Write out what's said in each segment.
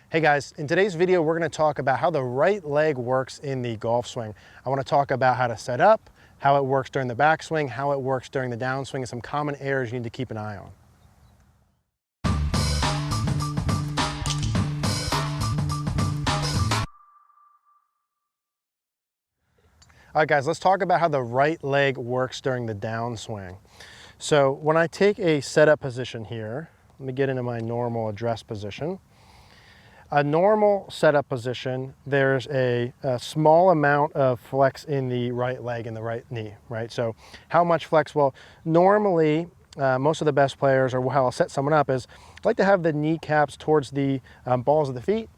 Hey guys, in today's video, we're gonna talk about how the right leg works in the golf swing. I wanna talk about how to set up, how it works during the backswing, how it works during the downswing, and some common errors you need to keep an eye on. All right guys, let's talk about how the right leg works during the downswing. So when I take a setup position here, let me get into my normal address position. A normal setup position, there's a small amount of flex in the right leg and the right knee, right? So how much flex? Well, normally, most of the best players, or how I'll set someone up is, I like to have the kneecaps towards the balls of the feet,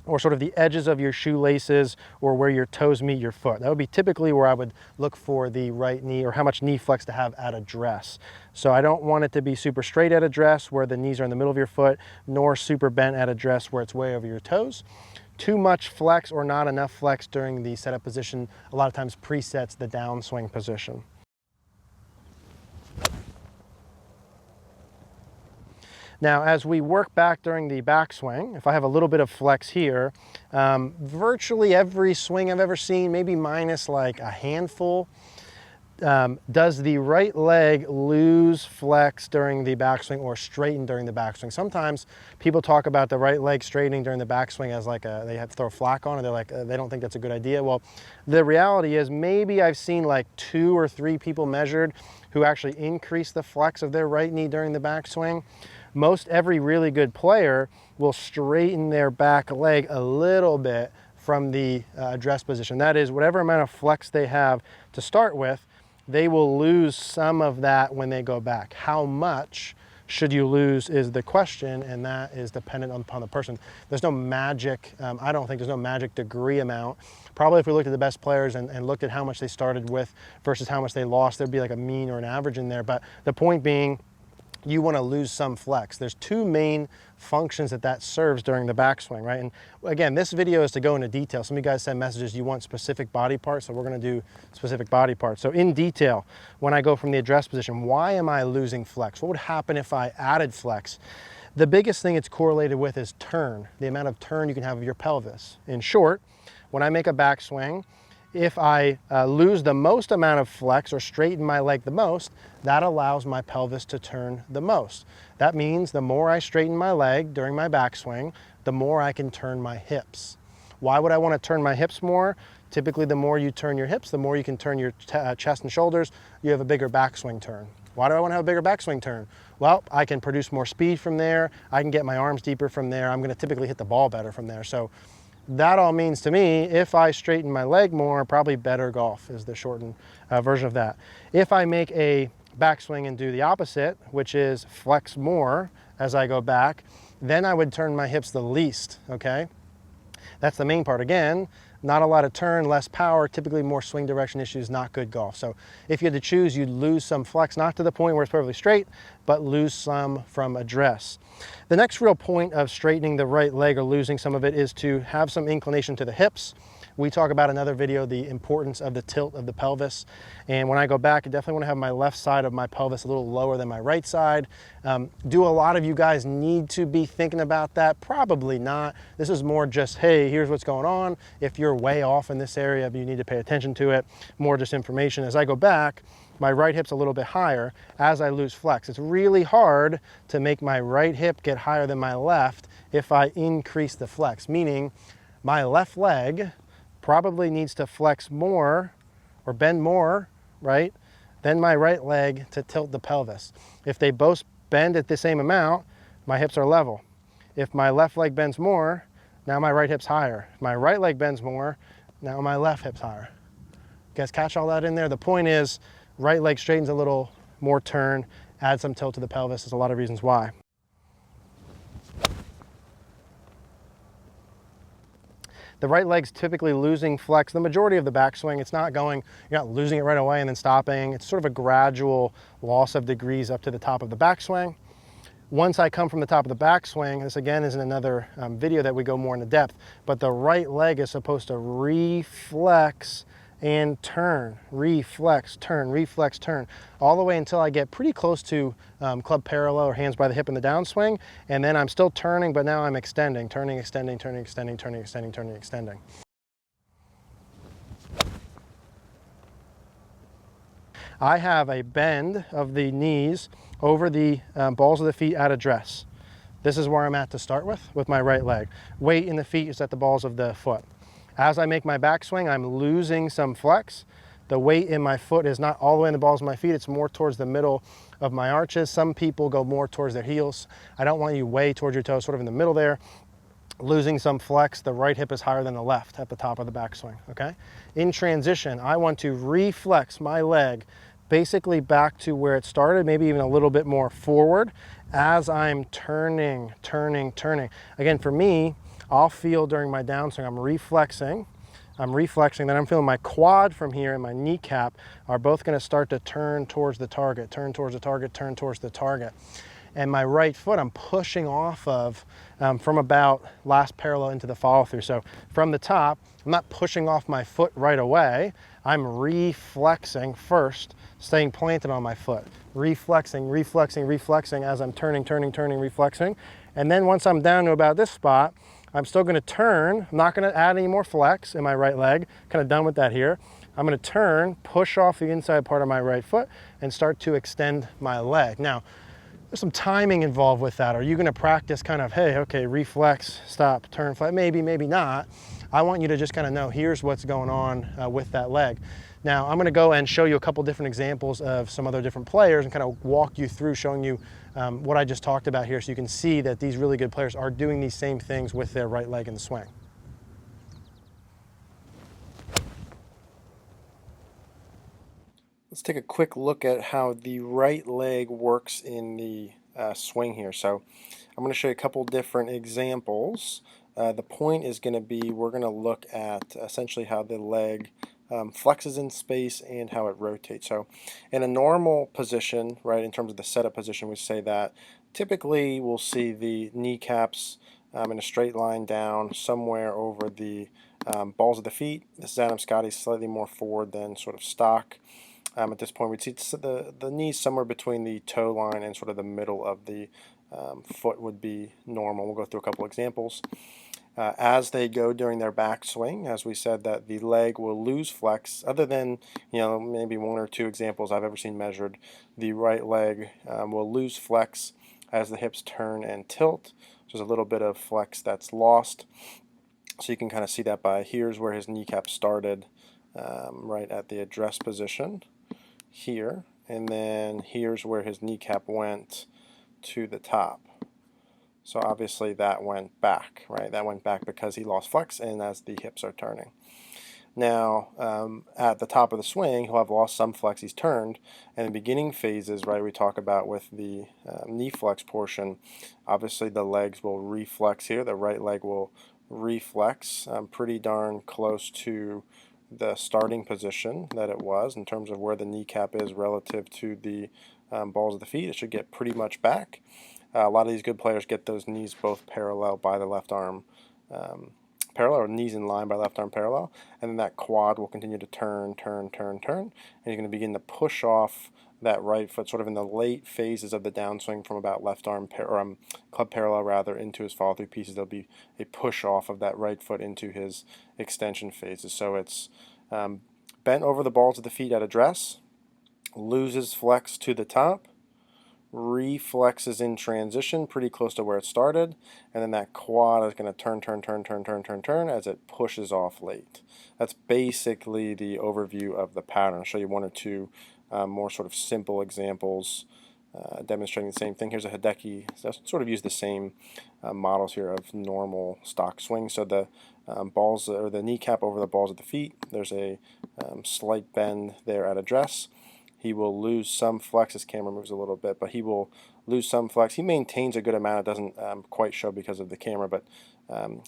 or sort of the edges of your shoelaces, or where your toes meet your foot. That would be typically where I would look for the right knee, or how much knee flex to have at address. So I don't want it to be super straight at address where the knees are in the middle of your foot, nor super bent at address where it's way over your toes. Too much flex or not enough flex during the setup position a lot of times presets the downswing position. Now, as we work back during the backswing, if I have a little bit of flex here, virtually every swing I've ever seen, maybe minus like a handful, does the right leg lose flex during the backswing or straighten during the backswing? Sometimes people talk about the right leg straightening during the backswing as like they have to throw flack on it. They're like, they don't think that's a good idea. Well, the reality is maybe I've seen like 2 or 3 people measured who actually increase the flex of their right knee during the backswing. Most every really good player will straighten their back leg a little bit from the address position. That is, whatever amount of flex they have to start with, they will lose some of that when they go back. How much should you lose is the question, and that is dependent upon the person. There's no magic, I don't think there's no magic degree amount. Probably if we looked at the best players and looked at how much they started with versus how much they lost, there'd be like a mean or an average in there. But the point being, you want to lose some flex. There's 2 main functions that serves during the backswing, right? And again, this video is to go into detail. Some of you guys send messages, you want specific body parts, so we're going to do specific body parts. So in detail, when I go from the address position, why am I losing flex? What would happen if I added flex? The biggest thing it's correlated with is turn, the amount of turn you can have of your pelvis. In short, when I make a backswing, if I lose the most amount of flex or straighten my leg the most, that allows my pelvis to turn the most. That means the more I straighten my leg during my backswing, the more I can turn my hips. Why would I want to turn my hips more? Typically, the more you turn your hips, the more you can turn your chest and shoulders. You have a bigger backswing turn. Why do I want to have a bigger backswing turn? Well, I can produce more speed from there. I can get my arms deeper from there. I'm going to typically hit the ball better from there. So that all means to me, if I straighten my leg more, probably better golf is the shortened version of that. If I make a backswing and do the opposite, which is flex more as I go back, then I would turn my hips the least, okay? That's the main part. Again, not a lot of turn, less power, typically more swing direction issues, not good golf. So if you had to choose, you'd lose some flex, not to the point where it's perfectly straight, but lose some from address. The next real point of straightening the right leg or losing some of it is to have some inclination to the hips. We talk about another video, the importance of the tilt of the pelvis. And when I go back, I definitely want to have my left side of my pelvis a little lower than my right side. Do a lot of you guys need to be thinking about that? Probably not. This is more just, hey, here's what's going on. If you're way off in this area, you need to pay attention to it. More just information. As I go back, my right hip's a little bit higher as I lose flex. It's really hard to make my right hip get higher than my left if I increase the flex, meaning my left leg probably needs to flex more or bend more, right, than my right leg to tilt the pelvis. If they both bend at the same amount, my hips are level. If my left leg bends more, now my right hip's higher. If my right leg bends more, now my left hip's higher. You guys catch all that in there? The point is, right leg straightens a little, more turn, add some tilt to the pelvis. There's a lot of reasons why. The right leg's typically losing flex the majority of the backswing. It's not going, you're not losing it right away and then stopping. It's sort of a gradual loss of degrees up to the top of the backswing. Once I come from the top of the backswing, this again is in another video that we go more into depth, but the right leg is supposed to reflex and turn, reflex, turn, all the way until I get pretty close to club parallel or hands by the hip in the downswing, and then I'm still turning, but now I'm extending, turning, extending, turning, extending, turning, extending, turning, extending. I have a bend of the knees over the balls of the feet at address. This is where I'm at to start with my right leg. Weight in the feet is at the balls of the foot. As I make my backswing, I'm losing some flex. The weight in my foot is not all the way in the balls of my feet, it's more towards the middle of my arches. Some people go more towards their heels. I don't want you way towards your toes, sort of in the middle there. Losing some flex, the right hip is higher than the left at the top of the backswing, okay? In transition, I want to reflex my leg basically back to where it started, maybe even a little bit more forward as I'm turning. Again, for me, I'll feel during my downswing, I'm reflexing, then I'm feeling my quad from here and my kneecap are both gonna start to turn towards the target, turn towards the target. And my right foot I'm pushing off of from about last parallel into the follow through. So from the top, I'm not pushing off my foot right away. I'm reflexing first, staying planted on my foot. Reflexing as I'm turning, reflexing. And then once I'm down to about this spot, I'm still gonna turn. I'm not gonna add any more flex in my right leg. Kind of done with that here. I'm gonna turn, push off the inside part of my right foot and start to extend my leg. Now, there's some timing involved with that. Are you gonna practice kind of, hey, okay, reflex, stop, turn, flat? Maybe, maybe not. I want you to just kind of know, here's what's going on with that leg. Now, I'm gonna go and show you a couple different examples of some other different players and kind of walk you through showing you what I just talked about here so you can see that these really good players are doing these same things with their right leg in the swing. Let's take a quick look at how the right leg works in the swing here. So I'm going to show you a couple different examples. The point is going to be we're going to look at essentially how the leg flexes in space and how it rotates. So in a normal position, right, in terms of the setup position, we say that typically we'll see the kneecaps in a straight line down somewhere over the balls of the feet. This is Adam Scotty's slightly more forward than sort of stock. At this point, we'd see the knees somewhere between the toe line and sort of the middle of the foot would be normal. We'll go through a couple examples. As they go during their backswing, as we said, that the leg will lose flex. Other than, you know, maybe one or two examples I've ever seen measured, the right leg will lose flex as the hips turn and tilt. There's a little bit of flex that's lost. So you can kind of see that by here's where his kneecap started, right at the address position here, and then here's where his kneecap went to the top. So obviously that went back, right? That went back because he lost flex and as the hips are turning. Now, at the top of the swing, he'll have lost some flex. He's turned, and the beginning phases, right, we talk about with the knee flex portion, obviously the legs will reflex here. The right leg will reflex pretty darn close to the starting position that it was in terms of where the kneecap is relative to the balls of the feet. It should get pretty much back. A lot of these good players get those knees both parallel by the left arm parallel, or knees in line by left arm parallel, and then that quad will continue to turn, and you're going to begin to push off that right foot sort of in the late phases of the downswing from about left arm club parallel rather into his follow through pieces. There'll be a push off of that right foot into his extension phases. So it's bent over the balls of the feet at address, loses flex to the top, reflexes in transition pretty close to where it started, and then that quad is going to turn as it pushes off late. That's basically the overview of the pattern. I'll show you one or two more sort of simple examples demonstrating the same thing. Here's a Hideki. So sort of use the same models here of normal stock swing. So the balls or the kneecap over the balls of the feet. There's a slight bend there at address. He will lose some flex. His camera moves a little bit, but he will lose some flex. He maintains a good amount. It doesn't quite show because of the camera, but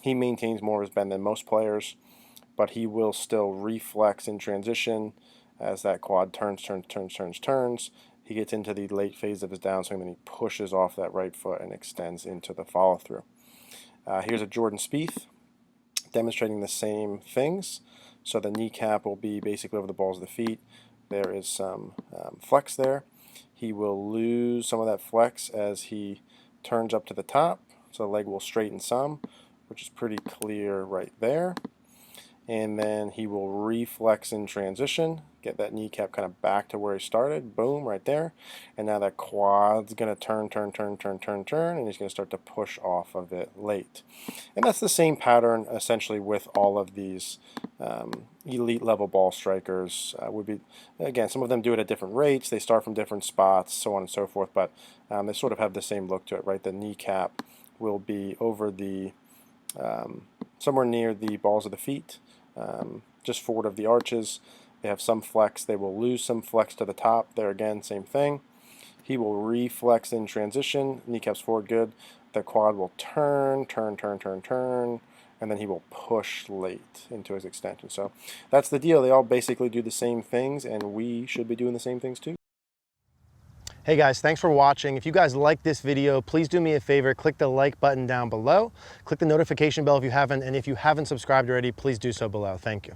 he maintains more of his bend than most players. But he will still reflex in transition as that quad turns. He gets into the late phase of his downswing, then he pushes off that right foot and extends into the follow-through. Here's a Jordan Spieth. demonstrating the same things. So the kneecap will be basically over the balls of the feet. There is some flex there. He will lose some of that flex as he turns up to the top, so the leg will straighten some, which is pretty clear right there. And then he will reflex in transition, get that kneecap kind of back to where he started, boom, right there. And now that quad's going to turn, and he's going to start to push off of it late. And that's the same pattern essentially with all of these elite level ball strikers. Would be, again, some of them do it at different rates, they start from different spots, so on and so forth, but they sort of have the same look to it, right? The kneecap will be over the, somewhere near the balls of the feet, just forward of the arches. They have some flex. They will lose some flex to the top. There again, same thing. He will reflex in transition. Kneecaps forward, good. The quad will turn, and then he will push late into his extension. So that's the deal. They all basically do the same things, and we should be doing the same things too. Hey guys, thanks for watching. If you guys like this video, please do me a favor, click the like button down below, click the notification bell if you haven't, and if you haven't subscribed already, please do so below. Thank you.